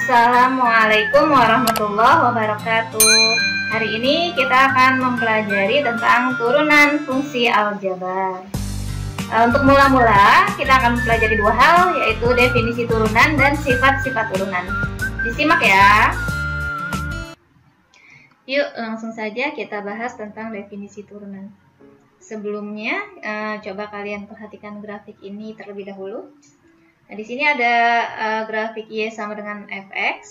Assalamualaikum warahmatullahi wabarakatuh. Hari ini kita akan mempelajari tentang turunan fungsi aljabar. Untuk mula-mula kita akan mempelajari dua hal, yaitu definisi turunan dan sifat-sifat turunan. Disimak ya. Yuk langsung saja kita bahas tentang definisi turunan. Sebelumnya coba kalian perhatikan grafik ini terlebih dahulu. Nah, di sini ada grafik Y sama dengan Fx.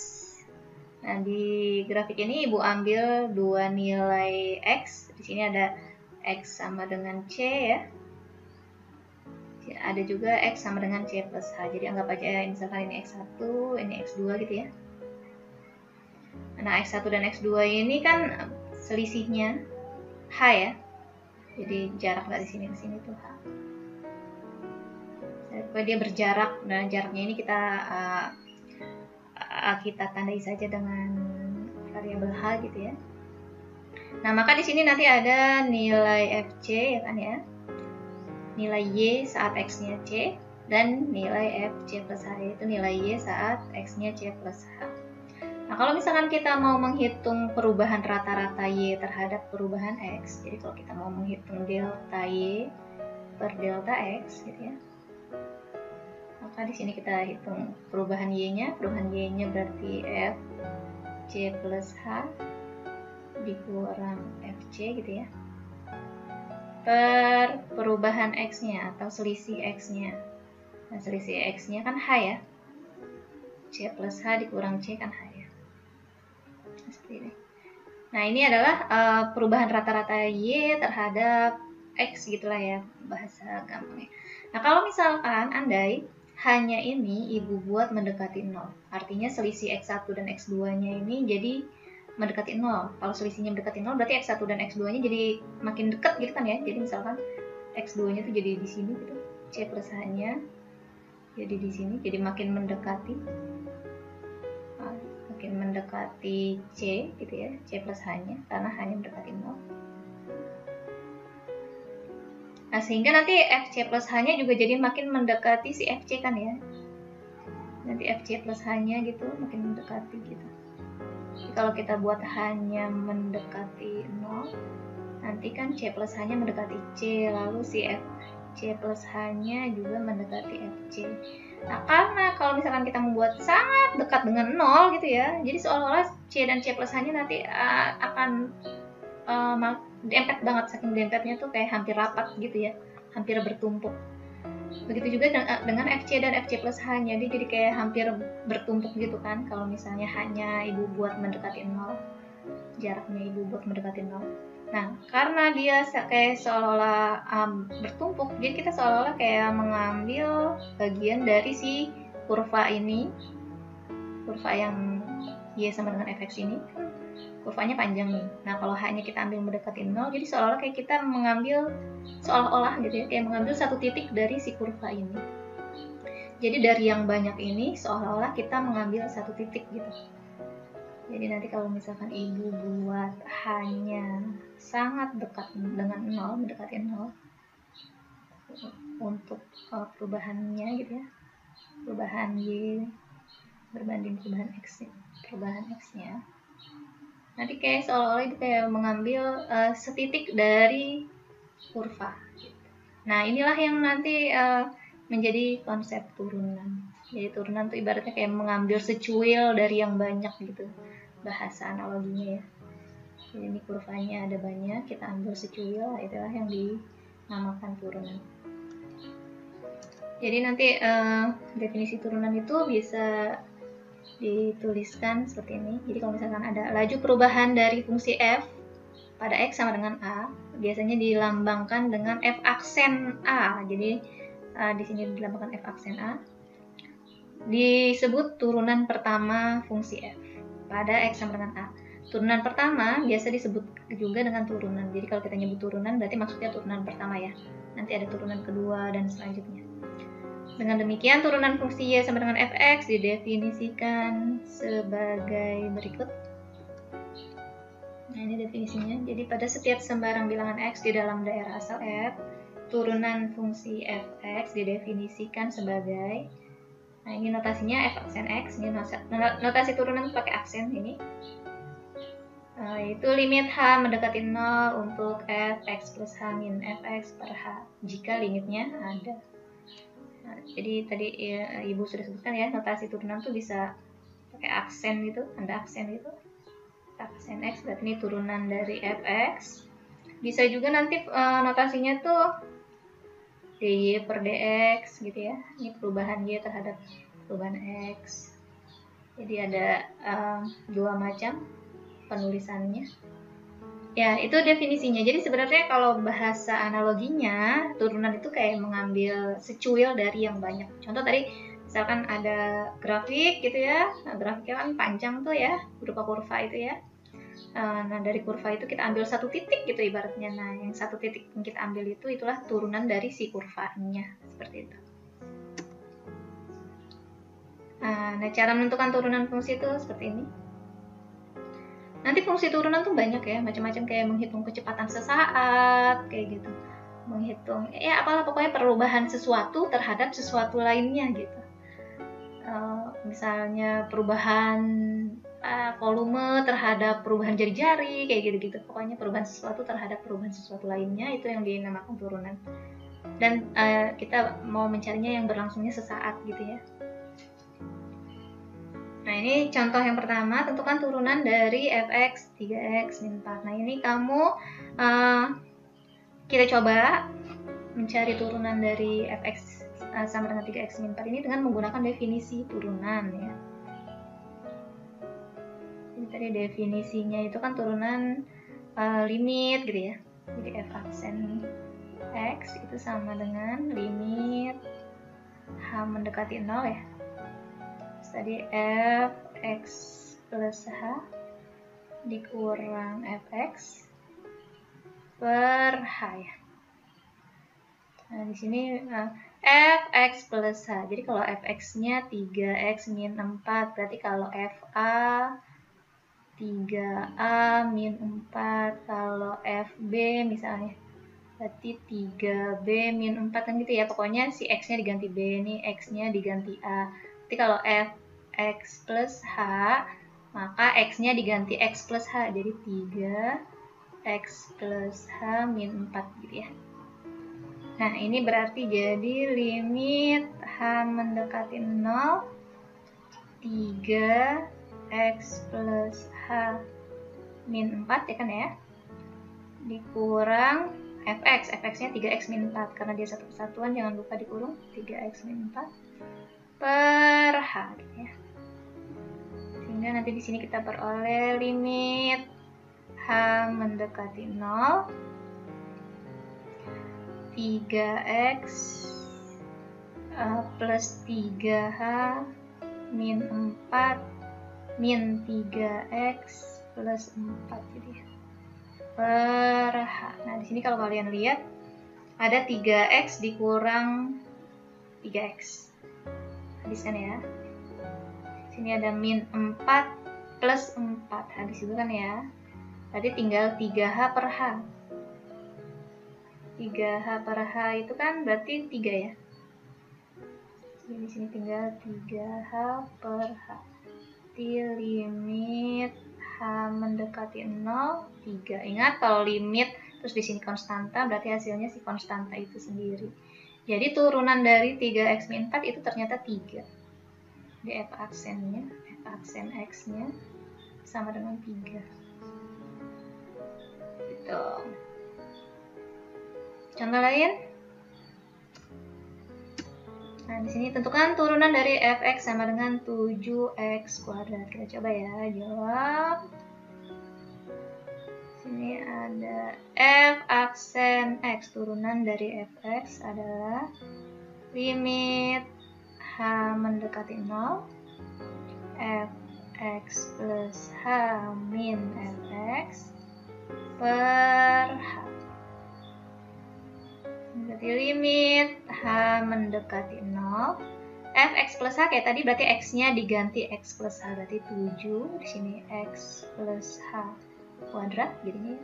Nah, di grafik ini Ibu ambil dua nilai X. Di sini ada X sama dengan C ya. Ada juga X sama dengan C plus H. Jadi anggap aja misalkan ini X1, ini X2 gitu ya. Nah, X1 dan X2 ini kan selisihnya H ya. Jadi jarak dari sini ke sini tuh H. Supaya dia berjarak, dan jaraknya ini kita tandai saja dengan variabel H gitu ya. Nah, maka di sini nanti ada nilai Fc ya kan ya. Nilai Y saat X-nya C dan nilai Fc plus H, yaitu nilai Y saat X-nya C plus H. Nah, kalau misalkan kita mau menghitung perubahan rata-rata Y terhadap perubahan X, jadi kalau kita mau menghitung delta Y per delta X gitu ya, maka di sini kita hitung perubahan Y-nya. Perubahan Y-nya berarti F C plus H dikurang FC gitu ya, per perubahan X-nya atau selisih X-nya. Nah, selisih X-nya kan H ya, C plus H dikurang C kan H ya. Seperti ini. Nah, ini adalah perubahan rata-rata Y terhadap X gitulah ya, bahasa gampangnya. Nah, kalau misalkan andai hanya ini Ibu buat mendekati 0, artinya selisih X1 dan X2-nya ini jadi mendekati 0. Kalau selisihnya mendekati 0, berarti X1 dan X2-nya jadi makin dekat gitu kan ya. Jadi misalkan X2-nya tuh jadi di sini gitu, C plus H-nya jadi di sini, jadi makin mendekati C gitu ya, C plus H-nya, karena H-nya mendekati 0. Nah, sehingga nanti Fc plus H-nya juga jadi makin mendekati si Fc kan ya. Nanti Fc plus H-nya gitu makin mendekati gitu. Jadi kalau kita buat H-nya mendekati 0, nanti kan C plus H-nya mendekati C, lalu si Fc plus H-nya juga mendekati Fc. Nah, karena kalau misalkan kita membuat sangat dekat dengan 0 gitu ya, jadi seolah-olah C dan C plus H-nya nanti akan dempet banget, saking dempetnya tuh kayak hampir rapat gitu ya, hampir bertumpuk. Begitu juga dengan Fc dan Fc plus H-nya, dia jadi kayak hampir bertumpuk gitu kan. Kalau misalnya hanya Ibu buat mendekati 0, jaraknya Ibu buat mendekati 0. Nah, karena dia kayak seolah-olah bertumpuk, jadi kita seolah-olah kayak mengambil bagian dari si kurva ini, kurva yang Y sama dengan Fx ini kan kurvanya panjang nih. Nah, kalau H-nya kita ambil mendekati 0, jadi seolah-olah kayak kita mengambil, seolah-olah gitu ya, kayak mengambil satu titik dari si kurva ini. Jadi dari yang banyak ini seolah-olah kita mengambil satu titik gitu. Jadi nanti kalau misalkan Ibu buat H-nya sangat dekat dengan 0, mendekati 0 untuk perubahannya gitu ya, perubahan Y berbanding perubahan X-nya, nanti kayak seolah-olah Ibu kayak mengambil setitik dari kurva. Nah, inilah yang nanti menjadi konsep turunan. Jadi turunan itu ibaratnya kayak mengambil secuil dari yang banyak gitu, bahasa analoginya ya. Jadi ini kurvanya ada banyak, kita ambil secuil, itulah yang dinamakan turunan. Jadi nanti definisi turunan itu bisa dituliskan seperti ini. Jadi kalau misalkan ada laju perubahan dari fungsi f pada x sama dengan a, biasanya dilambangkan dengan f aksen a. Jadi di sini dilambangkan f aksen a, disebut turunan pertama fungsi f pada x sama dengan a. Turunan pertama biasa disebut juga dengan turunan. Jadi kalau kita nyebut turunan berarti maksudnya turunan pertama ya. Nanti ada turunan kedua dan selanjutnya. Dengan demikian, turunan fungsi Y sama dengan Fx didefinisikan sebagai berikut. Nah, ini definisinya. Jadi pada setiap sembarang bilangan X di dalam daerah asal F, turunan fungsi Fx didefinisikan sebagai, Nah, ini notasinya f aksen x, ini notasi turunan pakai aksen ini. Itu limit h mendekati 0 untuk fx plus h min fx per h jika limitnya ada. Nah, jadi tadi ya, Ibu sudah sebutkan ya, notasi turunan tuh bisa pakai aksen gitu, tanda aksen gitu. Aksen x berarti ini turunan dari fx. Bisa juga nanti notasinya tuh dy per dx gitu ya. Ini perubahan y terhadap perubahan x. Jadi ada dua macam penulisannya. Ya, itu definisinya. Jadi sebenarnya kalau bahasa analoginya, turunan itu kayak mengambil secuil dari yang banyak. Contoh tadi, misalkan ada grafik gitu ya. Nah, grafiknya kan panjang tuh ya, berupa kurva itu ya. Nah, dari kurva itu kita ambil satu titik gitu ibaratnya. Nah, yang satu titik yang kita ambil itu, itulah turunan dari si kurvanya. Seperti itu. Nah, cara menentukan turunan fungsi itu seperti ini. Nanti fungsi turunan tuh banyak ya, macam-macam, kayak menghitung kecepatan sesaat, kayak gitu. Menghitung, ya apalah pokoknya perubahan sesuatu terhadap sesuatu lainnya gitu. Misalnya perubahan volume terhadap perubahan jari-jari, kayak gitu-gitu. Pokoknya perubahan sesuatu terhadap perubahan sesuatu lainnya, itu yang dinamakan turunan. Dan kita mau mencarinya yang berlangsungnya sesaat gitu ya. Nah, ini contoh yang pertama, tentukan turunan dari fx 3x min 4. Nah, ini kamu kita coba mencari turunan dari fx sama dengan 3x min 4 ini dengan menggunakan definisi turunan ya. Ini tadi definisinya itu kan turunan limit gitu ya. Jadi f aksen x itu sama dengan limit h mendekati 0 ya. Tadi fx plus h dikurang fx per h ya. Nah, di sini fx plus h. Jadi kalau fx-nya 3x min 4, berarti kalau fa 3a min 4, kalau fb misalnya berarti 3b min 4 kan gitu ya. Pokoknya si x-nya diganti b, ini x-nya diganti a. Jadi kalau fx plus h, maka x-nya diganti x plus h, jadi 3x plus h min 4 gitu ya. Nah, ini berarti jadi limit h mendekati 0, 3x plus h min 4 ya kan ya, dikurang fx-nya 3x min 4, karena dia satu kesatuan jangan lupa dikurung, 3x min 4 per h gitu ya. Sehingga nanti di sini kita peroleh limit h mendekati 0, 3x plus 3h min 4 min 3x plus 4 gitu ya, per h. Nah, di sini kalau kalian lihat ada 3x dikurang 3x. Habis kan ya. Sini ada min 4 plus 4. Habis itu kan ya. Tadi tinggal 3h per h. 3h per h itu kan berarti 3 ya. Jadi di sini tinggal 3h per h. Di limit h mendekati 0, 3. Ingat kalau limit terus di sini konstanta, berarti hasilnya si konstanta itu sendiri. Jadi turunan dari 3x min 4 itu ternyata 3. Di f aksennya, f aksen x-nya sama dengan 3. Gitu. Contoh lain. Nah, di sini tentukan turunan dari fx sama dengan 7x kuadrat. Kita coba ya, jawab. Sini ada f aksen x, turunan dari fx adalah limit h mendekati 0, fx plus h min fx per h. Berarti limit h mendekati 0, fx plus h kayak tadi, berarti x-nya diganti x plus h, berarti 7. Di sini x plus h kuadrat jadinya.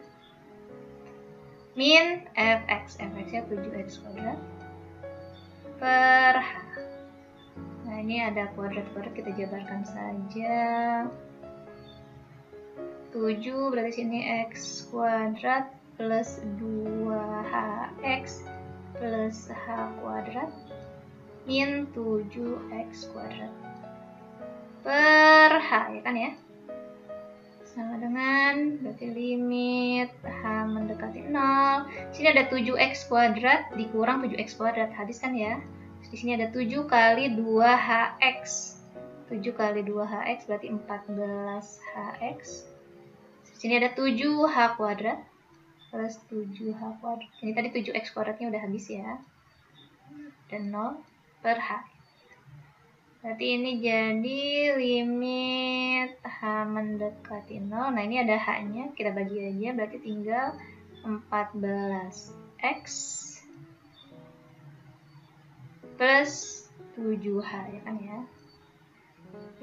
Min fx-nya 7x kuadrat per h. Nah, Nah, ini ada kuadrat-kuadrat, kita jabarkan saja. 7 berarti sini x kuadrat plus 2hx plus h kuadrat min 7x kuadrat per h, ya kan ya? Sama dengan berarti limit h mendekati 0. Sini ada 7x kuadrat dikurang 7x kuadrat, habis kan ya? Di sini ada 7 kali 2hx. 7 kali 2hx berarti 14hx. Di sini ada 7h kuadrat plus 7h kuadrat. Ini tadi 7x kuadratnya udah habis ya. Dan 0 per h. Berarti ini jadi limit h mendekati 0. Nah, ini ada h-nya, kita bagi aja, berarti tinggal 14x plus 7h, ya kan ya.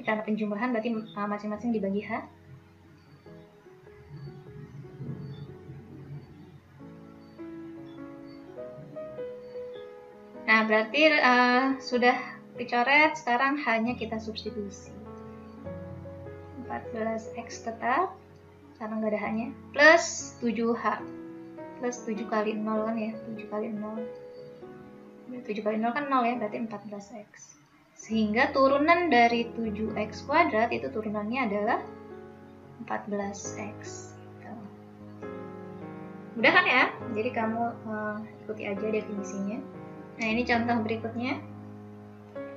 Ini karena penjumlahan berarti masing-masing dibagi h. Nah, berarti sudah dicoret, sekarang hanya kita substitusi. 14x tetap, karena nggak ada h-nya, plus 7h. Plus 7 kali 0 kan ya, 7 kali 0. 7 kali 0 kan 0 ya, berarti 14x. Sehingga turunan dari 7x kuadrat itu turunannya adalah 14x. Mudah kan ya? Jadi kamu ikuti aja definisinya. Nah, ini contoh berikutnya.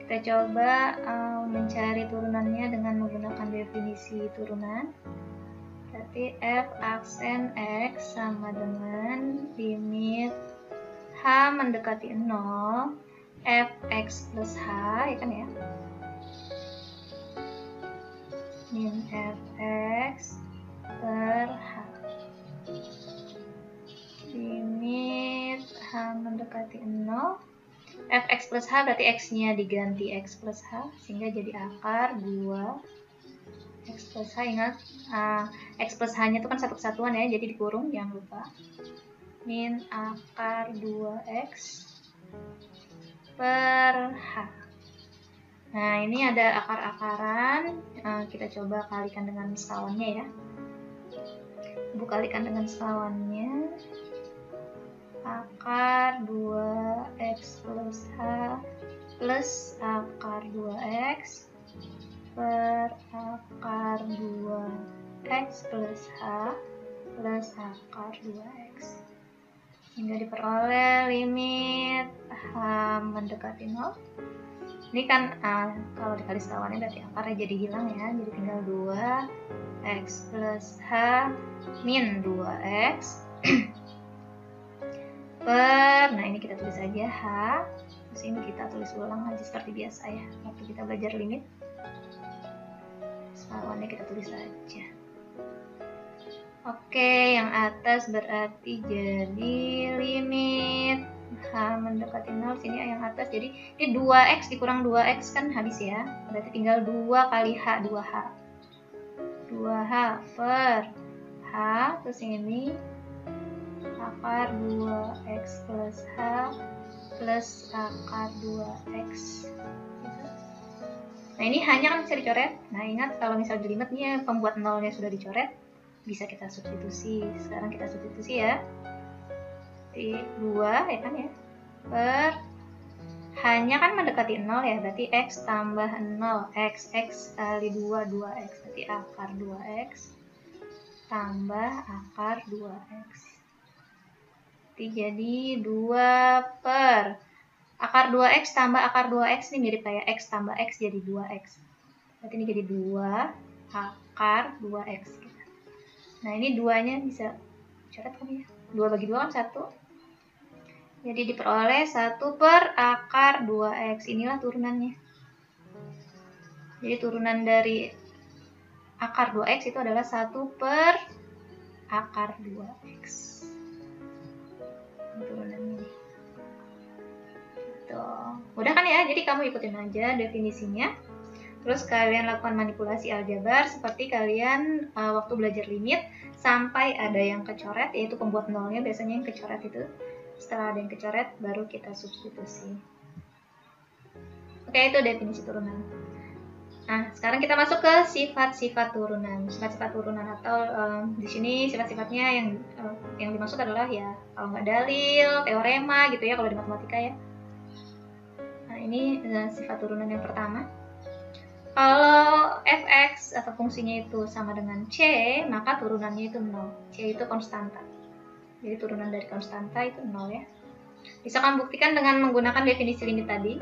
Kita coba mencari turunannya dengan menggunakan definisi turunan. Berarti f aksen x sama dengan limit h mendekati 0 fx plus h, ya kan ya? Min fx per h. Limit h mendekati 0 fx plus h, berarti x-nya diganti x plus h, sehingga jadi akar 2 x plus h. Ingat, x plus h-nya itu kan satu kesatuan ya, jadi dikurung, jangan lupa. Min akar 2x per h. Nah, ini ada akar-akaran, kita coba kalikan dengan sekawannya ya. Ibu kalikan dengan sekawannya. Akar 2x plus h plus akar 2x per akar 2x plus h plus akar 2x, hingga diperoleh limit h mendekati 0. Ini kan kalau dikali sekawannya berarti akarnya jadi hilang ya, jadi tinggal 2x plus h min 2x per, nah ini kita tulis aja h, terus ini kita tulis ulang aja seperti biasa ya, waktu kita belajar limit. Sekawannya kita tulis aja. Oke, yang atas berarti jadi limit h mendekati 0, sini yang atas jadi ini 2x dikurang 2x kan habis ya, berarti tinggal 2 kali h, 2h 2h per h, terus ini akar 2x plus h plus akar 2x gitu. Nah, ini hanya kan bisa dicoret. Nah, ingat kalau misalnya di limitnya pembuat nolnya sudah dicoret, bisa kita substitusi. Sekarang kita substitusi ya. Di 2 ya kan ya, per hanya kan mendekati 0 ya, berarti x tambah 0, x kali 2, 2x, berarti akar 2x tambah akar 2x. Jadi 2 per akar 2x tambah akar 2x, ini mirip kayak x tambah x jadi 2x. Berarti ini jadi 2 akar 2x. Nah, ini 2-nya bisa coret kan ya? 2 bagi 2 kan 1. Jadi diperoleh 1 per akar 2x. Inilah turunannya. Jadi turunan dari akar 2x itu adalah 1 per akar 2x. Turunannya nih. Gitu. Mudah kan ya? Jadi kamu ikutin aja definisinya. Terus kalian lakukan manipulasi aljabar seperti kalian waktu belajar limit sampai ada yang kecoret, yaitu pembuat nolnya biasanya yang kecoret itu. Setelah ada yang kecoret baru kita substitusi. Oke, itu definisi turunan. Nah, sekarang kita masuk ke sifat-sifat turunan. Sifat-sifat turunan atau di sini sifat-sifatnya yang dimaksud adalah ya kalau nggak dalil, teorema gitu ya kalau di matematika ya. Nah, ini sifat turunan yang pertama. Kalau fx atau fungsinya itu sama dengan c, maka turunannya itu 0. C itu konstanta. Jadi turunan dari konstanta itu 0 ya. Bisa kamu buktikan dengan menggunakan definisi limit tadi.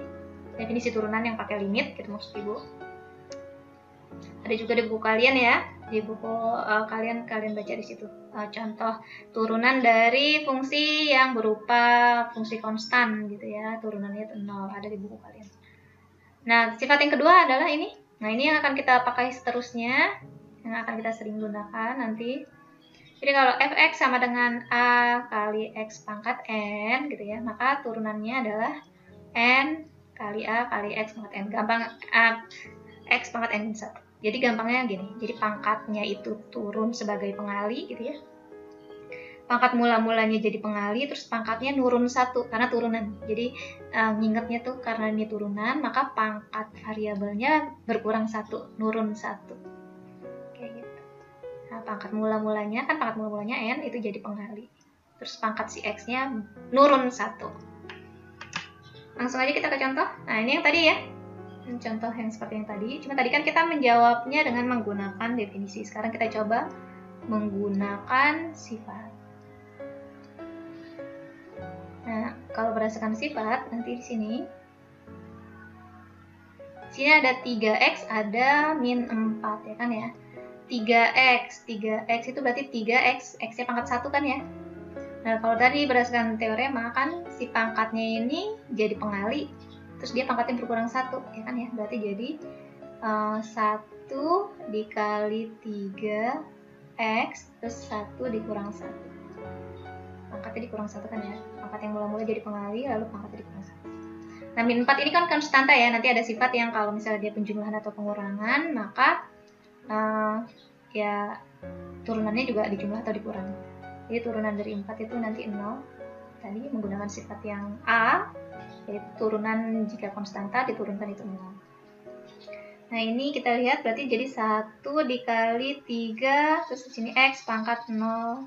Definisi turunan yang pakai limit gitu maksud Ibu. Ada juga di buku kalian ya, di buku kalian baca di situ contoh turunan dari fungsi yang berupa fungsi konstan gitu ya, turunannya itu 0, ada di buku kalian. Nah, sifat yang kedua adalah ini. Nah, ini yang akan kita pakai seterusnya, yang akan kita sering gunakan nanti. Jadi kalau fx sama dengan a kali x pangkat n gitu ya, maka turunannya adalah n kali a kali x pangkat n. Gampang, x pangkat n 1. Jadi gampangnya gini, jadi pangkatnya itu turun sebagai pengali gitu ya. Pangkat mula-mulanya jadi pengali, terus pangkatnya nurun 1 karena turunan. Jadi ngingetnya tuh karena ini turunan, maka pangkat variabelnya berkurang 1, nurun 1. Kayak gitu. Nah, pangkat mula-mulanya kan pangkat mula-mulanya n itu jadi pengali. Terus pangkat si x-nya nurun 1. Langsung aja kita ke contoh. Nah, ini yang tadi ya. Contoh yang seperti yang tadi, cuma tadi kan kita menjawabnya dengan menggunakan definisi. Sekarang kita coba menggunakan sifat. Nah, kalau berdasarkan sifat, nanti di sini ada 3x, ada min 4 ya kan ya. 3x itu berarti 3x, x-nya pangkat 1 kan ya. Nah, kalau tadi berdasarkan teorema kan si pangkatnya ini jadi pengali, terus dia pangkatnya berkurang 1 ya kan ya, berarti jadi 1 dikali 3x terus 1 dikurang 1, pangkatnya dikurang 1 kan ya, pangkat yang mula-mula jadi pengali lalu pangkatnya dikurang 1. Nah, min 4 ini kan konstanta ya, nanti ada sifat yang kalau misalnya dia penjumlahan atau pengurangan maka ya turunannya juga dijumlah atau dikurang. Jadi turunan dari 4 itu nanti 0 tadi menggunakan sifat yang a, yaitu turunan jika konstanta diturunkan itu 0. Nah, ini kita lihat berarti jadi 1 dikali 3 terus di sini x pangkat 0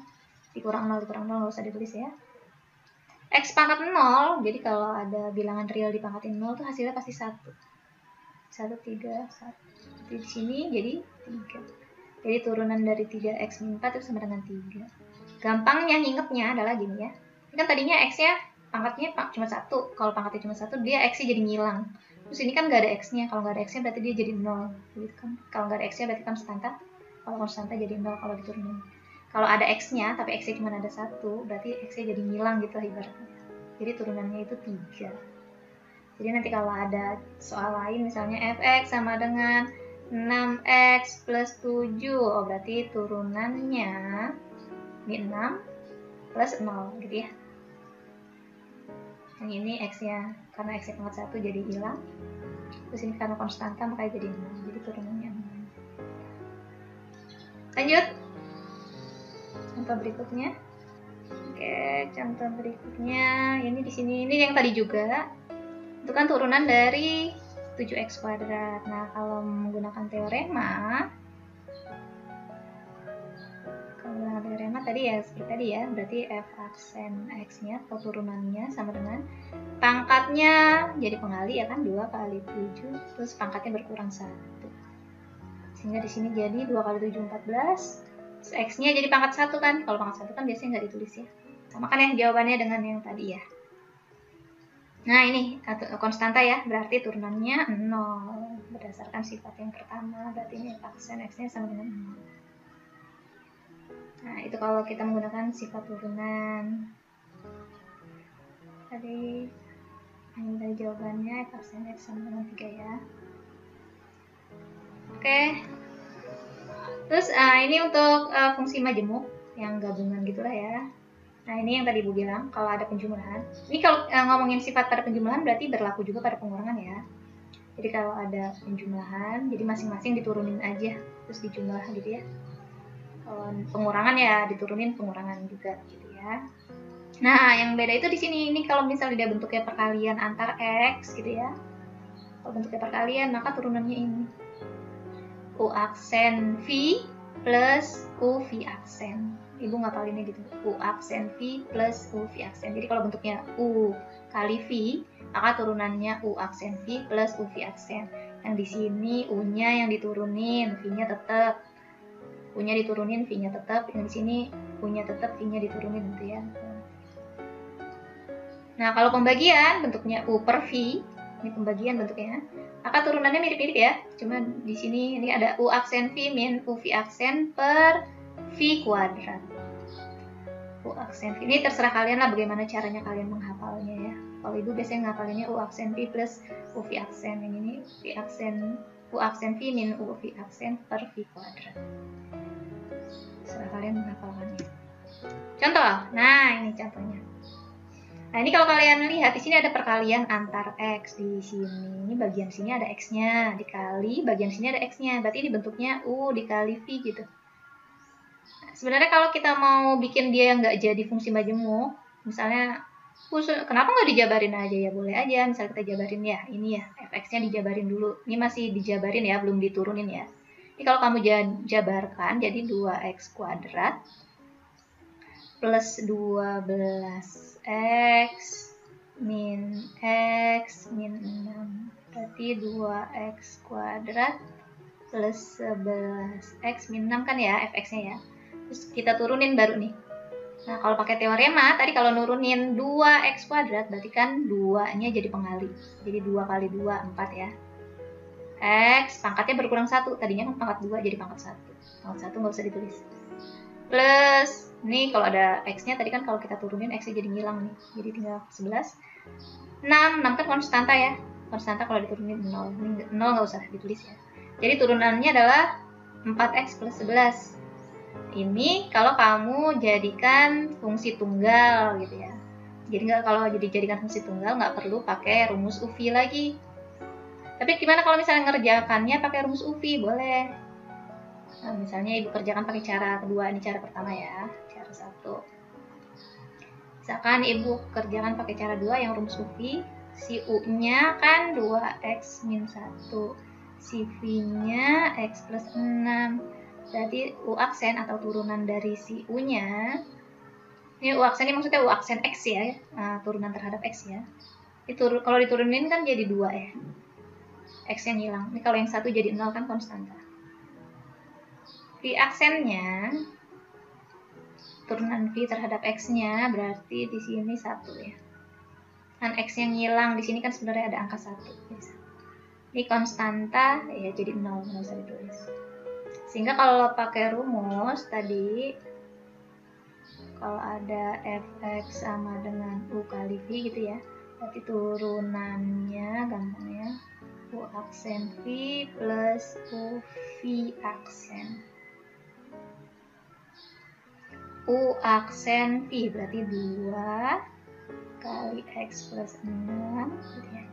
dikurang 0 nggak usah ditulis ya. X pangkat 0, jadi kalau ada bilangan real dipangkatin 0 tuh hasilnya pasti 1. 1 3 1. Jadi di sini jadi 3. Jadi turunan dari 3x min 4 itu sama dengan 3. Gampangnya ngingetnya adalah gini ya. Ini kan tadinya x-nya pangkatnya cuma 1. Kalau pangkatnya cuma 1, dia x-nya jadi ngilang. Terus ini kan nggak ada x-nya. Kalau nggak ada x-nya berarti dia jadi 0. Gitu kan. Kalau nggak ada x-nya berarti konstanta. Kalau konstanta jadi 0 kalau diturunin. Kalau ada x-nya, tapi x-nya cuma ada 1, berarti x-nya jadi ngilang gitu ibaratnya. Jadi turunannya itu 3. Jadi nanti kalau ada soal lain misalnya fx sama dengan 6x plus 7, oh berarti turunannya min 6 plus 0 gitu ya. Yang ini x-nya, karena x-nya pangkat 1 jadi hilang. Terus ini karena konstanta makanya jadi 0. Jadi turunannya 0. Lanjut. Contoh berikutnya. Oke, contoh berikutnya ini di sini, ini yang tadi juga. Itu kan turunan dari 7x kuadrat. Nah, kalau menggunakan teorema, tadi ya seperti tadi ya, berarti f aksen x-nya atau turunannya sama dengan pangkatnya jadi pengali ya kan, 2 kali 7 terus pangkatnya berkurang 1. Sehingga di sini jadi 2 kali 7 14. Terus x-nya jadi pangkat 1 kan. Kalau pangkat 1 kan biasanya nggak ditulis ya. Sama kan ya jawabannya dengan yang tadi ya. Nah, ini konstanta ya, berarti turunannya 0 berdasarkan sifat yang pertama, berarti ini aksen x-nya sama dengan 0. Nah, itu kalau kita menggunakan sifat turunan. Tadi ini dari jawabannya aksen x sama dengan 3 ya. Oke. Terus ini untuk fungsi majemuk yang gabungan gitulah ya. Nah, ini yang tadi Ibu bilang, kalau ada penjumlahan. Ini kalau ngomongin sifat pada penjumlahan berarti berlaku juga pada pengurangan ya. Jadi kalau ada penjumlahan, jadi masing-masing diturunin aja, terus dijumlah gitu ya. Kalau pengurangan ya diturunin pengurangan juga gitu ya. Nah, yang beda itu di sini, ini kalau misalnya dia bentuknya perkalian antar x gitu ya. Kalau bentuknya perkalian, maka turunannya ini. U aksen V plus U V aksen. Ibu ngapalinnya gitu. U aksen V plus U V aksen. Jadi kalau bentuknya U kali V, maka turunannya U aksen V plus U V aksen. Yang di sini U-nya yang diturunin, V-nya tetap. U-nya diturunin, V-nya tetap. Yang di sini U-nya tetap, V-nya diturunin gitu ya. Nah, kalau pembagian bentuknya U per V, ini pembagian bentuknya. Maka turunannya mirip-mirip ya. Cuma di sini ini ada U aksen V min U V aksen per V kuadrat. U aksen V. Ini terserah kalian lah bagaimana caranya kalian menghafalnya ya. Kalau ibu biasanya ngapalinnya U aksen V plus U V aksen. Yang ini U aksen V min U V aksen per V kuadrat. Terserah kalian menghafalkannya. Contoh. Nah, ini contohnya. Nah, ini kalau kalian lihat di sini ada perkalian antar X di sini. Ini bagian sini ada X-nya dikali bagian sini ada X-nya. Berarti ini bentuknya U dikali V gitu. Nah, sebenarnya kalau kita mau bikin dia yang nggak jadi fungsi majemuk, misalnya kenapa nggak dijabarin aja ya? Boleh aja. Misalnya kita jabarin ya, ini ya fx-nya dijabarin dulu. Ini masih dijabarin ya, belum diturunin ya. Ini kalau kamu jabarkan jadi 2x kuadrat plus 12x min x min 6. Berarti 2x kuadrat plus 11x min 6 kan ya fx-nya ya. Terus kita turunin baru nih. Nah, kalau pakai teorema, tadi kalau nurunin 2x kuadrat, berarti kan 2-nya jadi pengali. Jadi 2 kali 2, 4 ya. X, pangkatnya berkurang 1. Tadinya kan pangkat 2, jadi pangkat 1. Pangkat 1 nggak usah ditulis. Plus, nih kalau ada X-nya, tadi kan kalau kita turunin X-nya jadi ngilang nih. Jadi tinggal 11. 6 kan konstanta ya. Konstanta kalau diturunin 0. Ini 0 nggak usah ditulis ya. Jadi turunannya adalah 4x plus 11. Ini kalau kamu jadikan fungsi tunggal gitu ya. Jadi kalau jadikan fungsi tunggal nggak perlu pakai rumus UV lagi. Tapi gimana kalau misalnya ngerjakannya pakai rumus UV? Boleh. Nah, misalnya ibu kerjakan pakai cara kedua, ini cara pertama ya, cara 1. Misalkan ibu kerjakan pakai cara 2 yang rumus UV, si U-nya kan 2x min 1, si V-nya x plus 6. Berarti U aksen atau turunan dari si U-nya, ini U aksen ini maksudnya U aksen X ya, turunan terhadap X ya. Itu kalau diturunin kan jadi 2 ya. X yang hilang. Ini kalau yang 1 jadi 0 kan konstanta. V aksennya, turunan V terhadap X-nya berarti di sini 1 ya. Dan X yang hilang di sini kan sebenarnya ada angka 1. Ini konstanta ya jadi 0, nggak usah ditulis. Sehingga kalau pakai rumus tadi, kalau ada fx sama dengan U kali V gitu ya, berarti turunannya gampangnya U aksen V plus U V aksen. U aksen V berarti 2 kali X plus 6 gitu ya.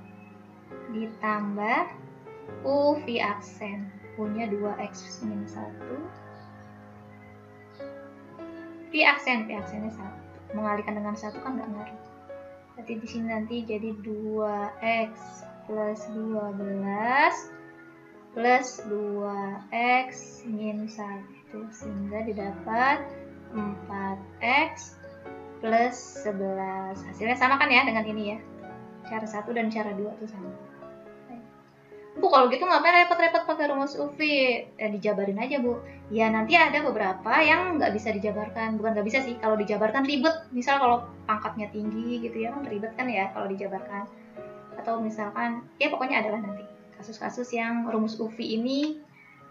Ditambah U V aksen, U-nya 2x min 1. V aksennya 1. Mengalihkan dengan 1 kan nggak ngaruh. Berarti di sini nanti jadi 2x plus 12 plus 2x min 1. Sehingga didapat 4x plus 11. Hasilnya sama kan ya dengan ini ya. Cara 1 dan cara 2 itu sama. Bu, kalau gitu ngapain repot-repot pakai rumus UV? Dijabarin aja, Bu. Ya, nanti ada beberapa yang nggak bisa dijabarkan. Bukan nggak bisa sih, kalau dijabarkan ribet. Misal kalau pangkatnya tinggi gitu ya, kan ribet kan ya kalau dijabarkan. Atau misalkan, ya pokoknya adalah nanti kasus-kasus yang rumus UV ini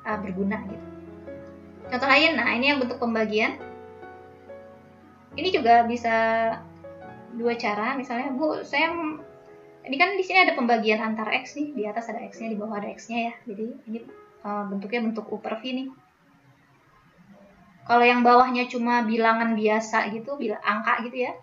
berguna gitu. Contoh lain, nah ini yang bentuk pembagian. Ini juga bisa 2 cara. Misalnya, Bu, ini kan di sini ada pembagian antar X nih, di atas ada X-nya, di bawah ada X-nya ya. Jadi ini bentuknya bentuk U per V nih. Kalau yang bawahnya cuma bilangan biasa gitu, angka gitu ya,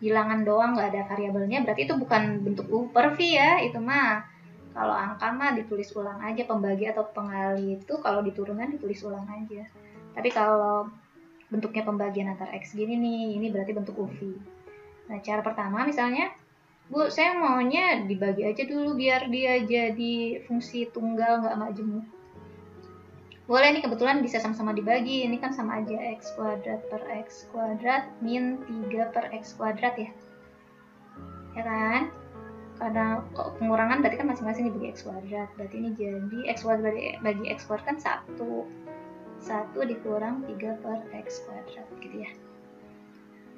bilangan doang nggak ada variabelnya, berarti itu bukan bentuk U per V ya. Itu mah kalau angka mah ditulis ulang aja, pembagi atau pengali itu kalau diturunan ditulis ulang aja. Tapi kalau bentuknya pembagian antar X gini nih, ini berarti bentuk UV. Nah, cara pertama misalnya Bu, saya maunya dibagi aja dulu biar dia jadi fungsi tunggal, nggak majemuk. Boleh nih, kebetulan bisa sama-sama dibagi. Ini kan sama aja x kuadrat per x kuadrat min 3 per x kuadrat ya. Ya kan? Karena pengurangan berarti kan masing-masing dibagi x kuadrat. Berarti ini jadi x kuadrat bagi x kuadrat kan 1. 1 dikurang 3 per x kuadrat gitu ya.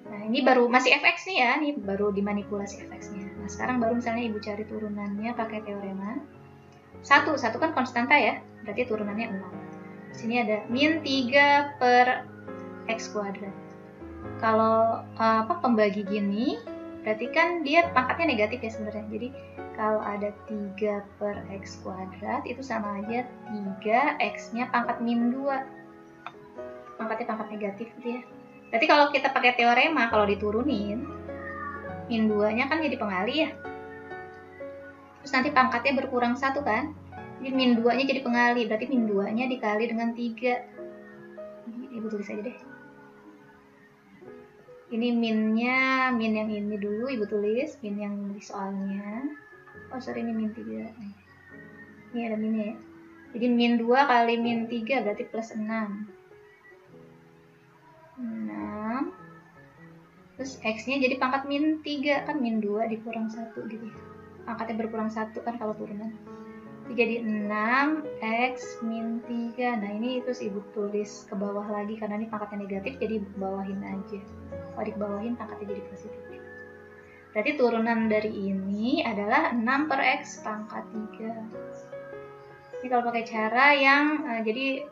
Nah, ini baru masih fx nih ya, ini baru dimanipulasi fx-nya. Nah, sekarang baru misalnya Ibu cari turunannya pakai teorema. 1 kan konstanta ya, berarti turunannya 0. Di sini ada min 3 per x kuadrat. Kalau pembagi gini, berarti kan dia pangkatnya negatif ya sebenarnya. Jadi kalau ada 3 per x kuadrat itu sama aja 3 x-nya pangkat min 2. Pangkatnya pangkat negatif gitu ya. Berarti kalau kita pakai teorema, kalau diturunin, min 2-nya kan jadi pengali ya. Terus nanti pangkatnya berkurang 1 kan. Jadi min 2-nya jadi pengali, berarti min 2-nya dikali dengan 3. Ibu tulis aja deh. Ini minnya, min yang ini dulu Ibu tulis, min yang di soalnya. Oh sorry, ini min 3. Ini ada minnya ya. Jadi min 2 kali min 3 berarti plus 6. 6. Terus x-nya jadi pangkat min 3, kan min 2 dikurang 1 gitu ya. Pangkatnya berkurang 1 kan kalau turunan. Itu jadi 6x min 3. Nah ini terus Ibu tulis ke bawah lagi karena ini pangkatnya negatif, jadi bawahin aja. Kalau dibawahin pangkatnya jadi positif. Berarti turunan dari ini adalah 6 per x pangkat 3. Ini kalau pakai cara yang jadi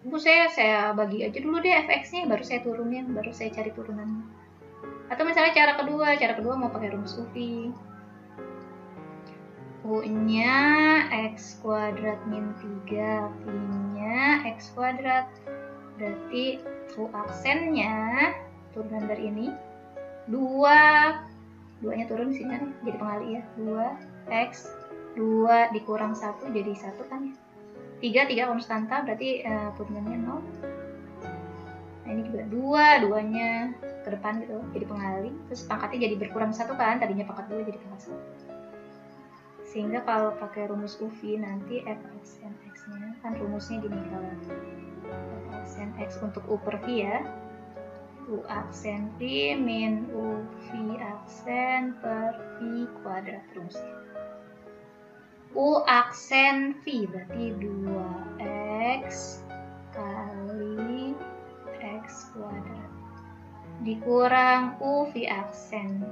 Bu, saya bagi aja dulu deh fx-nya, baru saya turunin, baru saya cari turunannya. Atau misalnya cara kedua mau pakai rumus UV. U-nya x kuadrat min 3, V-nya x kuadrat. Berarti U aksennya turunan dari ini 2-nya turun di sini kan, jadi pengali ya. 2x 2 dikurang 1 jadi 1 kan ya. 3 konstanta berarti turunannya 0. Nah ini juga 2-nya ke depan gitu, jadi pengali. Terus pangkatnya jadi berkurang 1 kan, tadinya pangkat 2 jadi pangkat 1. Sehingga kalau pakai rumus UV nanti f aksen x-nya, kan rumusnya gini kalau f aksen x untuk U per V ya. U aksen V min U V aksen per V kuadrat rumusnya. U aksen V berarti 2x kali x kuadrat dikurang U V aksen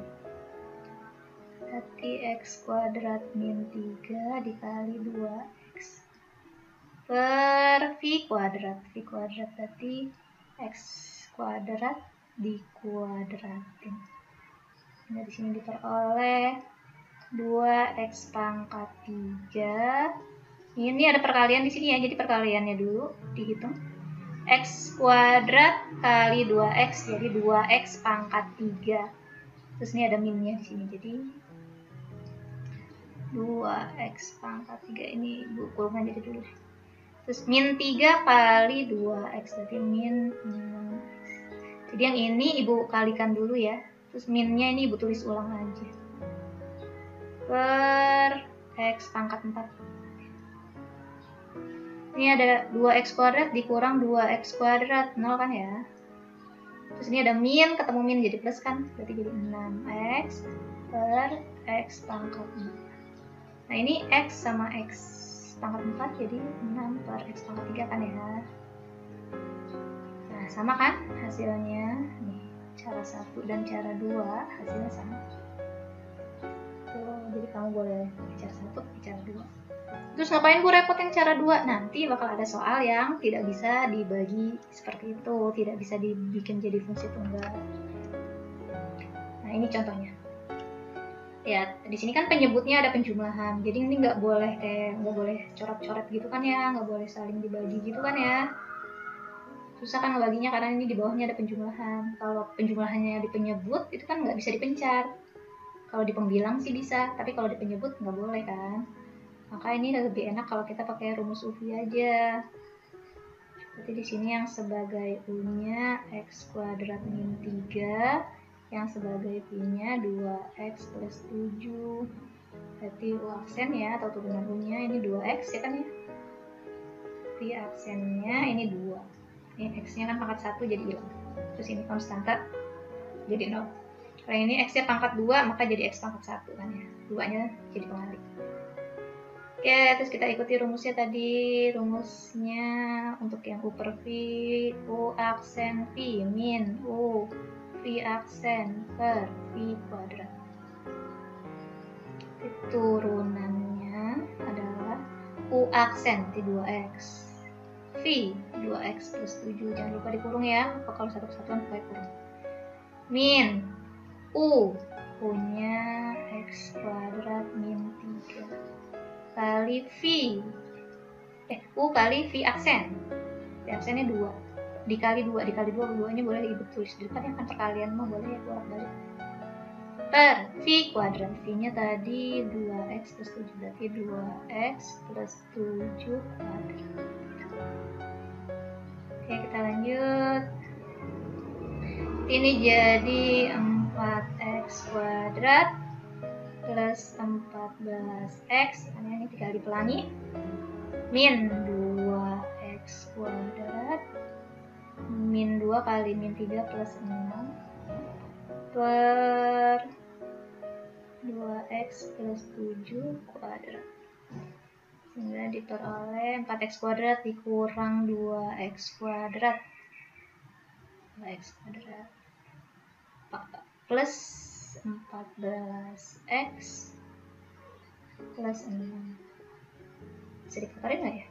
berarti x kuadrat min 3 dikali 2x per V kuadrat. V kuadrat berarti x kuadrat dikuadratin. Nah di sini diperoleh 2x pangkat 3. Ini ada perkalian di sini ya, jadi perkaliannya dulu dihitung. X kuadrat kali 2x jadi 2x pangkat 3. Terus ini ada minnya di sini, jadi 2x pangkat 3 ini Ibu kurungkan jadi dulu. Terus min 3 kali 2x berarti min 6x. Jadi yang ini Ibu kalikan dulu ya. Terus minnya ini Ibu tulis ulang aja. Per x pangkat 4. Ini ada 2x kuadrat dikurang 2x kuadrat, 0 kan ya. Terus ini ada min, ketemu min jadi plus kan, berarti jadi 6x per x pangkat 4. Nah ini x sama x pangkat 4 jadi 6 per x pangkat 3 kan ya. Nah sama kan hasilnya, nih cara 1 dan cara 2 hasilnya sama. Jadi kamu boleh cara 1, cara 2. Terus ngapain Bu repot yang cara 2? Nanti bakal ada soal yang tidak bisa dibagi seperti itu, tidak bisa dibikin jadi fungsi tunggal. Nah ini contohnya. Ya di sini kan penyebutnya ada penjumlahan, jadi ini nggak boleh coret-coret gitu kan ya, nggak boleh saling dibagi gitu kan ya. Susah kan ngebaginya karena ini di bawahnya ada penjumlahan. Kalau penjumlahannya di penyebut itu kan nggak bisa dipencar. Kalau di pembilang sih bisa, tapi kalau di penyebut nggak boleh kan. Maka ini lebih enak kalau kita pakai rumus UV aja. Berarti di sini yang sebagai U-nya x kuadrat min 3 yang sebagai V-nya 2x plus 7. Berarti U aksen ya, atau turunan U-nya ini 2x ya kan ya. V aksennya ini 2. Ini x-nya kan pangkat 1 jadi hilang. Terus ini konstanta jadi 0. Kalau ini x-nya pangkat 2 maka jadi x pangkat 1 kan ya. 2-nya jadi pengali. Oke, terus kita ikuti rumusnya tadi. Rumusnya untuk yang U per V, U aksen V min U V aksen per V kuadrat. Turunannya adalah U aksen di 2x V 2x plus 7. Jangan lupa dikurung ya, kalau satu kesatuan pakai kurung. Min U punya x kuadrat min 3 kali V U kali V aksen. V aksennya 2 dikali 2 2-nya boleh ibu tulis di depan ya, kan perkalian mah boleh ya, bolak-balik per V kuadrat. V nya tadi 2x plus 7, berarti 2x plus 7 kuadrat. Oke, kita lanjut. Ini jadi 4x kuadrat plus 14x, ini 3 kali pelangi, min 2x kuadrat min 2 kali min 3 plus 6 per 2x plus 7 kuadrat, sehingga diperoleh 4x kuadrat dikurang 2x kuadrat plus 14x plus 6. Bisa dikatakan nggak ya?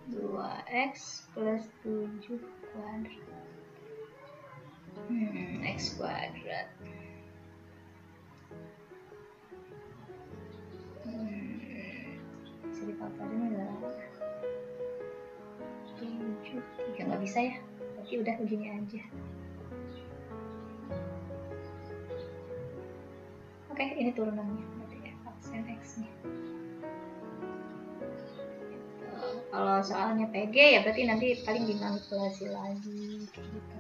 2x plus 7 kuadrat x kuadrat bisa dikatakan nggak? 7 3 nggak bisa ya, berarti udah begini aja. Oke, ini turunannya, berarti f aksen x-nya. Kalau soalnya PG ya berarti nanti paling dimanipulasi lagi gitu.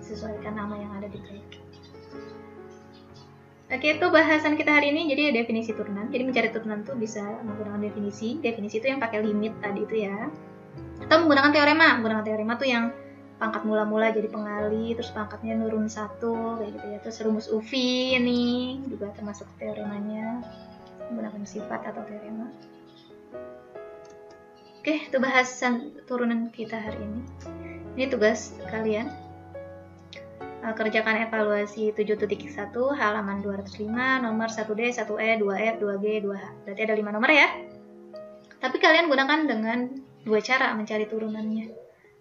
Sesuaikan nama yang ada di PG. Oke, itu bahasan kita hari ini. Jadi definisi turunan. Jadi mencari turunan tuh bisa menggunakan definisi. Definisi itu yang pakai limit tadi itu ya. Atau menggunakan teorema. Menggunakan teorema tuh yang pangkat mula-mula jadi pengali, terus pangkatnya nurun 1 kayak gitu ya. Terus rumus UV ini juga termasuk teoremanya, menggunakan sifat atau teorema. Oke, itu bahasan turunan kita hari ini. Ini tugas kalian. Kerjakan evaluasi 7.1 halaman 205 nomor 1D, 1E, 2F, 2G, 2H. Berarti ada 5 nomor ya. Tapi kalian gunakan dengan 2 cara mencari turunannya,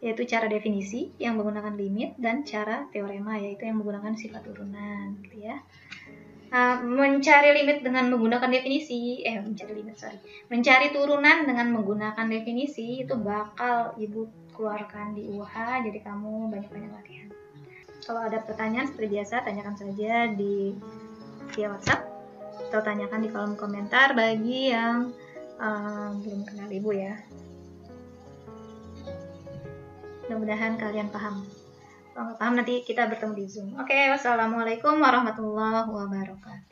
yaitu cara definisi yang menggunakan limit dan cara teorema yaitu yang menggunakan sifat turunan gitu ya. Mencari limit dengan menggunakan definisi, mencari turunan dengan menggunakan definisi itu bakal ibu keluarkan di UH, jadi kamu banyak-banyak latihan. Kalau ada pertanyaan seperti biasa tanyakan saja via WhatsApp atau tanyakan di kolom komentar bagi yang belum kenal ibu ya. Mudah-mudahan kalian paham. Kalau nggak paham nanti kita bertemu di Zoom. Oke, wassalamualaikum warahmatullahi wabarakatuh.